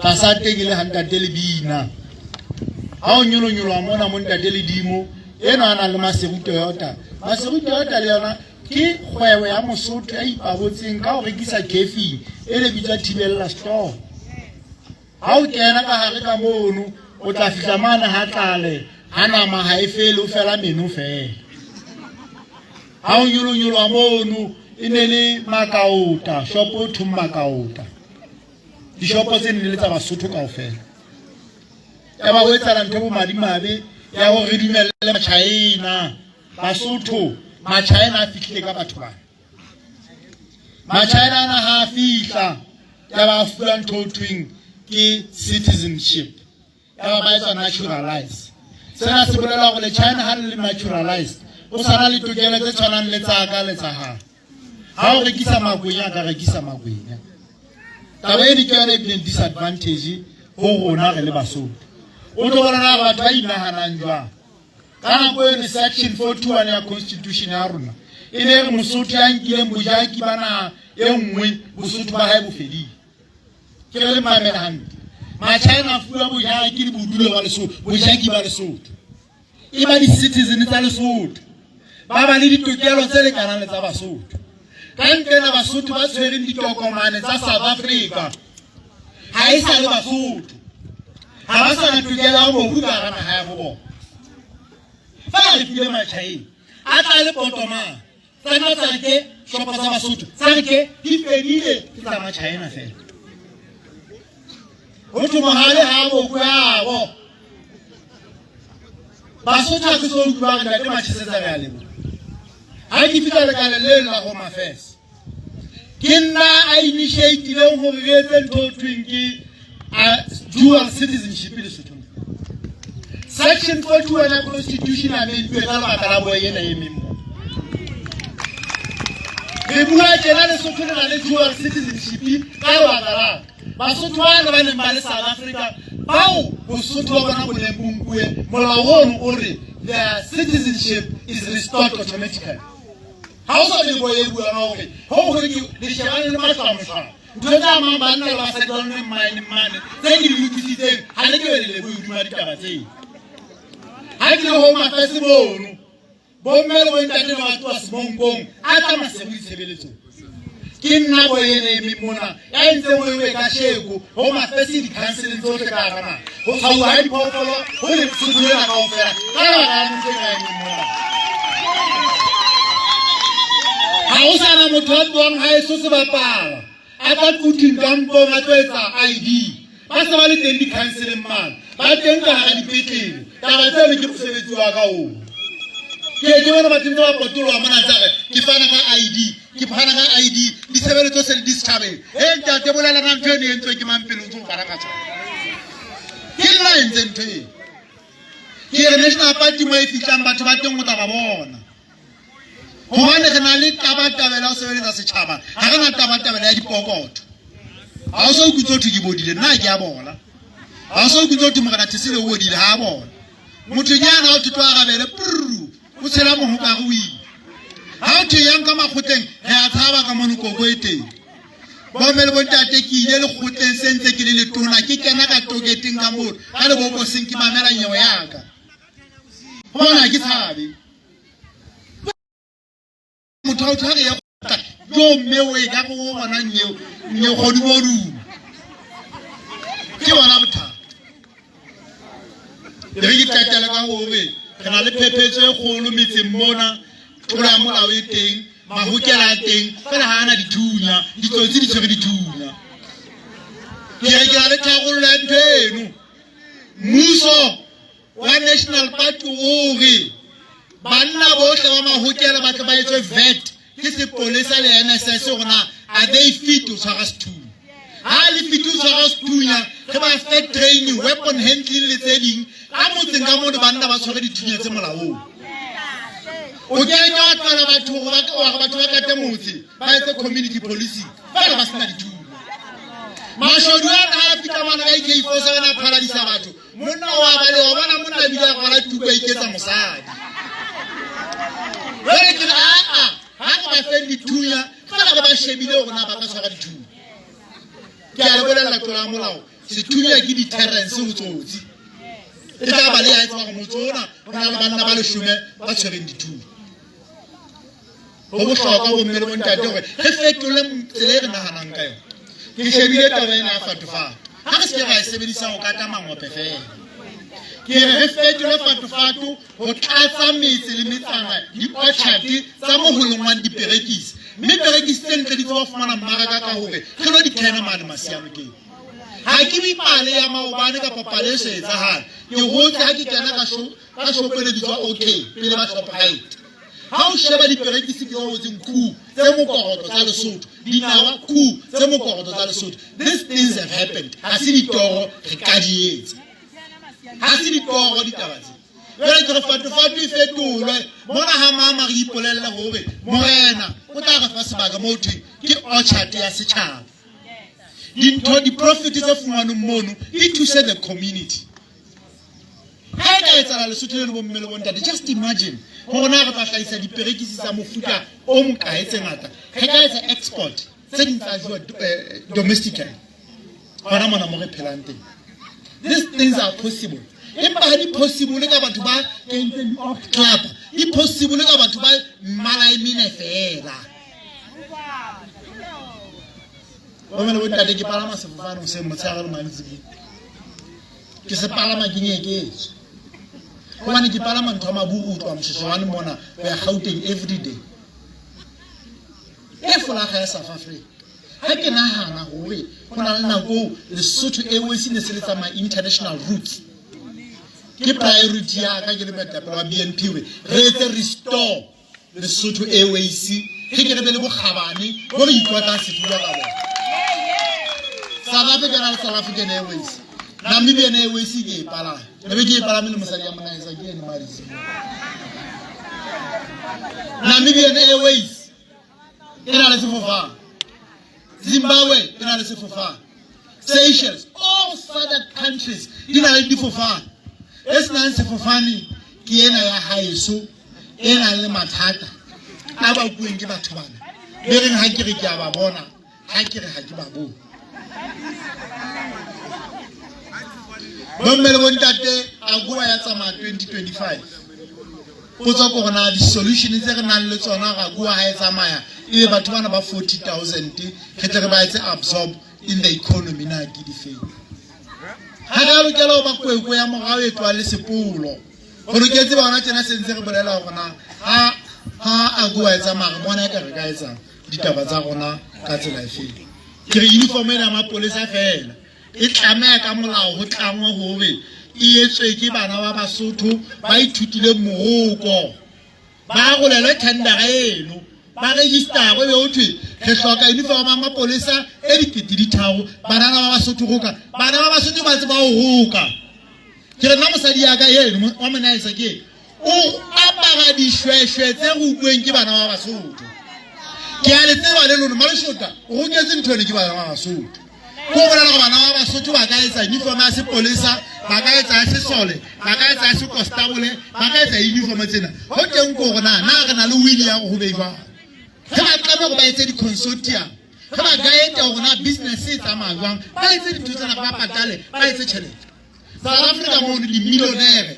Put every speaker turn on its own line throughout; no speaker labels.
Tasate gile hanta telebina. How nyolo amona monta teledimo. Ena ana le Maseruto yota. Maseruto yota leona ki kgwebo ya Mosotho ya ipabotseng ka ho rekisa kefi ele bitsa thibella store. Ha o kena ka hare ka mono o tla fihla mana ha tlale ha nama ha e fele o fela menu fela. Ha o nyolo a mono inele makaota shopo thu makaota. Di shopo tse nne le tsa Basotho kaofela. Ya ba ho etsa ntho bo madimabe ya ho re dumelle Machina Basotho Machina a fihlile ka batho bana. Machina na ha fihla ya ba fula ntho twing ke citizenship. Ya ba etsa naturalize. Sena se bolela hore le China ha le naturalized. O sana le tokelo tse tshwanang le tsa ka le tsa ha. Ha o rekisa makwenya ka rekisa makwenya. Taba e di ke yone e disadvantage ho rona re le Basotho. O tlo bona na batho ba inahanang jwang. Kana go in section 421 ya constitution ya rona ene re Mosotho ya nkile mojaki bana e nngwe Bosotho ba hae bo fedile ke le mamela hantle Machina fula bojaki le bodulo ba Lesotho bojaki ba Lesotho e ba di citizen tsa Lesotho ba ba le ditokelo tse le kana le tsa Basotho ka ntle na Basotho ba tshwereng ditokomane tsa South Africa ha e sa le Basotho ha ba sa na tokelo mo buka kana ha ya bo fa le file Machina a tla le potoma tsana tsa ke shopa tsa Basotho tsa ke di fedile ke tsa Machina fela ho tu mahale ha bo kwa bo Basotho a tso utlwa ga le Machesetsa ga le ha ke fika le kana le la Home Affairs ke nna a initiate le ho re etse ntho twinki a dual citizenship le Lesotho. Section 421 ya constitution amendment ka baka la boye na emimo. Re bua tjena Lesotho le na le dual citizenship ka baka la Basotho ba ne ba le South Africa bao Bosotho ba bona bo le bunkwe molao ono o re their citizenship is restored automatically. How so le boye bua na hore ho re le shebane le matlamoshana ntotsa ma banna ba sa tsone mine tse di lokisitseng ha le ke le bua di ditaba tse ha ke le Home Affairs bono bommele bo ntate ba batho ba sebongkong a tla masebo ditshebeletso ke nna bo ene mimona ya ntse mo e ka sheko Home Affairs di council tsohle ka rana ho tshwau ha diphoofolo ho le tshubulela ka ofela ka ba ntse ka mimona ha o sana motho a tswang ha eso se bapala a tla kuting kampong a tlo etsa ID ba se ba le teng di council man ba teng ka ha dipetlele taba tse ke mosebetsi wa ka o ke bona ba teng ba potolo mona tsa ke fana ka ID ke phana ka ID di sebeletso se di dithabeng ntate bolela na ntho e ntswe ke mampelo ntse o fana ka tsona ke la ntse ntho e ke re national party mo e fitlang batho ba teng o tla ba bona hobane re na le tabatabela o sebeletsa setjhaba ha re na tabatabela ya dipokotho ha o so o kutso thuki bodile nna ke a bona ha o so o kutso thumogana tsile o bodile ha bona motho nyana o tutwa gabele o tshela mo hoka go wi ha o theyang ka makgotleng re a tshaba ka mono koko e teng ba mele bo ntate ke ile le kgotleng sentse ke le letona ke kena ka togeteng ka mo ka le boko seng ke mamela nyewe yaka bona ke tshabe motho o tshware ya yo mewe ka go bona nyewe go di bodu ke bona botha re ke tatela ka hore re na le phephetso e kgolo metseng mona tlola molao e teng mahokela teng fela ha ana dithunya ditsotsi di tshwere dithunya ke re le tharollo ya ntho eno mmuso wa National Party o re banna bohle ba mahokela ba tla ba etswe vet ke sepolesa le NSS rona a they fit to tshwara sethunya ha le fit to tshwara sethunya ke ba fet training weapon handling le tse ding a motseng ka mona banna ba tshware dithunya tse molaong o kenya wa tsala batho ba kate motse ba etse community policing ba ba sena dithunya mashodu a fika mana ga ke fosa na paradisa batho monna wa ba le wa bona monna bila ga la tuba iketsa mosadi re ke ha ba fe dithunya fela ba shebile hore na ba ka tshwara dithunya ke a le bolela tlola molao sethunya ke deterrence ho tsotsi e tla ba le ya etsa go motsona ona le banna ba le shume ba tshwereng dithunya ho bohlokwa bo mmele bo ntate hore re fetole tsela e re nahanang ka yona ke shebile taba ena ya fatofato ha re se ke ra e sebedisa ho kata mangope fela ke re fetole fatofato ho tlatsa metse le metsana di-orchard tsa moholong wa diperekisi mme perekisi tse ntle di tsa fumana mmaraka ka hore re lo di kena mane masiame ke ha ke bipale ya maobane kapa pale se etsahala ke hotse ha ke kena ka shopele di tswa okay pele ba Shoprite ha o sheba diperekisi ke ho tseng ku tse mokoroto tsa Lesotho dinawa ku tse mokoroto tsa Lesotho. These things have happened ha se ditoro re ka di etsa ha se ditoro ditaba tse jwale ke re fatofato e fetolwe mona ha Maama re ipolella hore morena o tla re fa sebaka moo thweng ke orchard ya setjhaba dintho di-profit tse fumanweng mono di thuse the community ha e ka etsala Lesotho le bo mme le bo ntate just imagine hore na re tla hlahisa diperekisi tsa mofuta o mokae tse ngata re ka etsa export tse ding tsa jwa domestically hona mona mo re phelang teng. These things are possible empa ha di possible ka batho ba kentseng off club di possible ka batho ba mmala e mine fela o mena bo ntate ke palama sefofane se motshegare le mantsibi ke se palama ke nyeketse hobane ke palama ntho maburu twa mshishwane mona go ya Gauteng every day e folaga ya South Africa ha ke nahana hore go na le nako Lesotho Airways ne se le tsa international routes ke priority ya ka ke le metapelo wa BNP we re etse restore Lesotho Airways ke ke re be le bogabane go re ikwata setulwa ka bona South African Airways Namibian Airways ke pala ebe ke pala le mosadi ya mona isa ke ene marisi Namibian Airways ina le sefofane Zimbabwe ina le sefofane Seychelles all other countries ina le difofane esna sefofane ke ena ya haeso ena le mathata a ba bueng ke batho bana be reng ha ke re ke a ba bona ha ke re ha ke ba bona Bommele bontate a goa ya tsama 2025 potso ko gona di solutions tse re nang le tsona ga goa ha e tsamaya e batho bana ba 40,000 ke tle re ba etse absorb in the economy na ke di feng ha ga lo kelo ba kwekwe ya morao e twa le sepolo go loketse bona tsena sentse re bolela go na ha a goa e tsamaya bona ka re ka etsa ditaba tsa rona ka tsela e feng ke re uniform ena mapolisa fela e tlameha ka molao ho tlangwa hore e etswe ke bana ba Basotho ba ithutile moroko ba go lele tender eno ba register go be ho thwe re hloka uniform ya mapolisa e dikete di tharo bana ba Basotho goka bana ba Basotho ba tseba ho hoka ke re na mosadi ya ka eno wa mona isa ke o apara dishweshwe tse go bueng ke bana ba Basotho ke a le tseba le lona maleshota o ke tse ntho ne ke bana ba Basotho go bona go bana ba Basotho ba ka etsa uniform ya sepolisa ba ka etsa sesole ba ka etsa se constable ba ka etsa uniform tsena ho teng go gona na re na le wili ya go beiwa ga ba tla go ba etse di consortium ga ba ga etsa go na business e tsamayang ba etse di tsena ba patale ba etse tšhelete South Africa mo di millionaire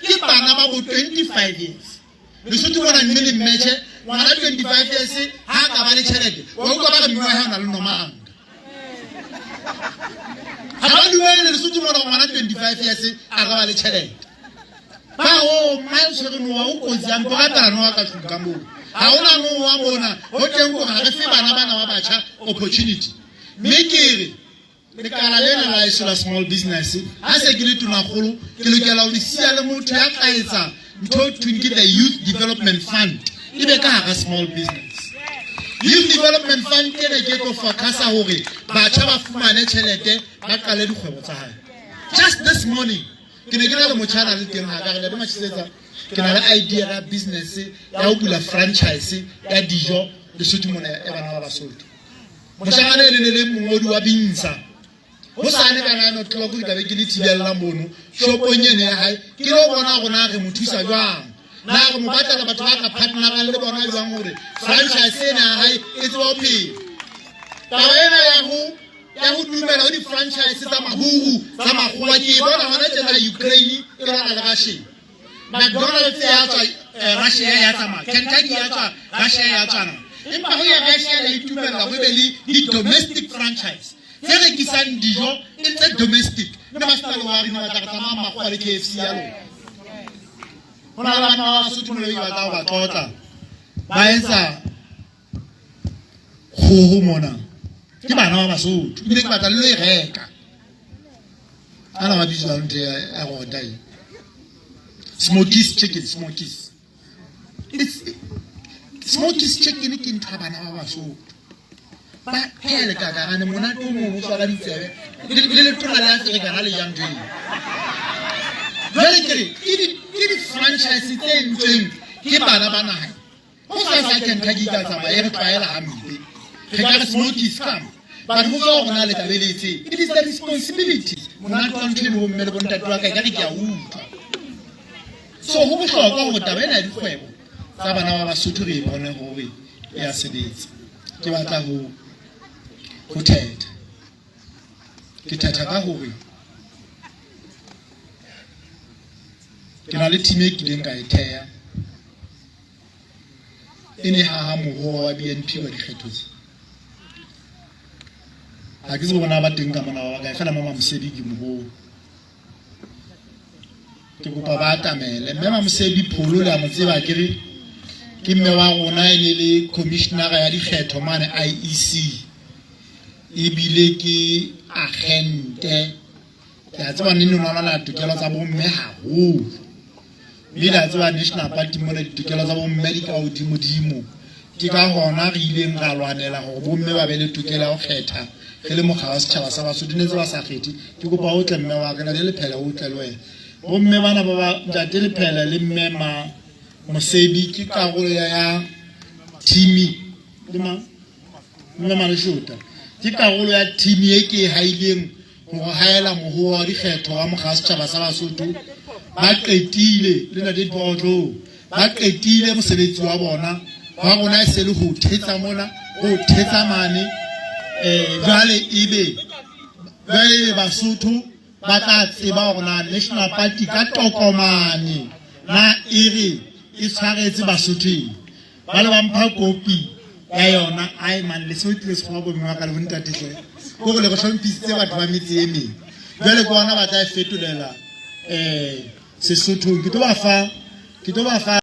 ke bana ba bo 25 years Lesotho bona mme le match ngwana 25 years ha ka ba le tšhelete o go ba re mwa ha na le nomang ha ba duele Lesotho bona ngwana 25 years a ga ba le tšhelete ba o miles re no wa o ko tsang go ga no wa ka tsuka mo ha ona no wa bona ho teng go ga re fe bana ba batjha opportunity mekere le kala lena la isola small business ha se ke le tuna golo ke lokela o sia le motho ya ka etsa ntho twinki the youth development fund ibe ka ga small business youth development fund ke ne ke go focus hore batjha ba fumane tšhelete ba qale dikgwebo tsa hae just this morning ke ne ke na le motjhana le teng ha ka re le Machesetsa ke na le idea ya business ya ho bula franchise ya dijo Lesotho mona e bana ba Basotho moshana le mongodi wa binsa ho sane kana no tlo go ka be ke le tibella mono shoponyene ya hae ke lo bona gona re mothusa jwang na go mo batla batho ba ka partner ga le bona jwang hore franchise ena hae e tswa pele tawana ya ya go dumela o di-franchise tsa mahuru tsa makgowa ke bona gona tjena Ukraine e bana le Russia. McDonald's ya tswa Russia ya tsamaya, Kentucky ya tswa Russia ya tswana. Empa ho ya Russia le itumela go be le di-domestic franchise tse rekisang dijo e tse domestic le masepala wa rena ba tla tsamaya makgowa le KFC ya lona. Ho na le bana ba Basotho mo le ba tla ba tlotla ba etsa kgoho mona ke bana ba Basotho ebile ke batla le lo e reka ana ba bitsa ntse a go dai Smokies chicken, Smokies. It's Smokies chicken ke ntho bana ba Basotho. Ba phele ka gane mona to mo tswa ka ditsebe. Le tlola la Afrika na le yang teng. Jwale ke di franchise tse ntseng ke bana ba naha. Ho sa Kentucky ka tsama e re tlaela hampe. Re ka Smokies come. But who go on le tabeletse? It is the responsibility. Mona to ntwe mo mmele bo ntate wa ka ke a utlwa. So ho bohlokwa ho tabela di kgwebo tsa bana ba Basotho re bone hore ya sebetsa. Ke batla ho theta. Ke theta ka hore ke na le team e kileng ka ethea ene ha moho wa BNP wa dikgetho tse. Ha ke se bona ba teng ka mona wa ka fela mama Mosebi ke moho. Ke kopa ba atamele mme Mosebi pholo la mo tseba ke re ke mme wa rona le commissioner ya dikgetho mane IEC e bile ke agente ya tseba nne nona la tokelo tsa bomme haholo le la tseba national party mo le tokelo tsa bomme di ka odimo ke ka hona re ileng ra lwanela gore bomme ba be le tokelo go kgetha ge le mogala wa setšhaba sa Basotho ne ba sa kgethe ke kopa o tle mme wa ka le phele o tle le wena bomme bana ba ntate le phele le mme Mosebi ke karolo ya team le mme Leshota ke karolo ya team e ke haileng go haela moho wa dikgetho wa mogala wa setšhaba sa Basotho ba qetile le na ditotlo ba qetile mosebetsi wa bona ba rona se le go thetsa mona go thetsa mane jale ebe Basotho ba tla tseba gore na national party ka tokomane na ere e tshwaretse Basotho ba le ba mpha kopi ya yona ai man le sotle se go bo ka le bontate tle go go le go hlomphisitse batho ba metse e meng jale go bona ba tla fetolela Sesotho ke to ba fa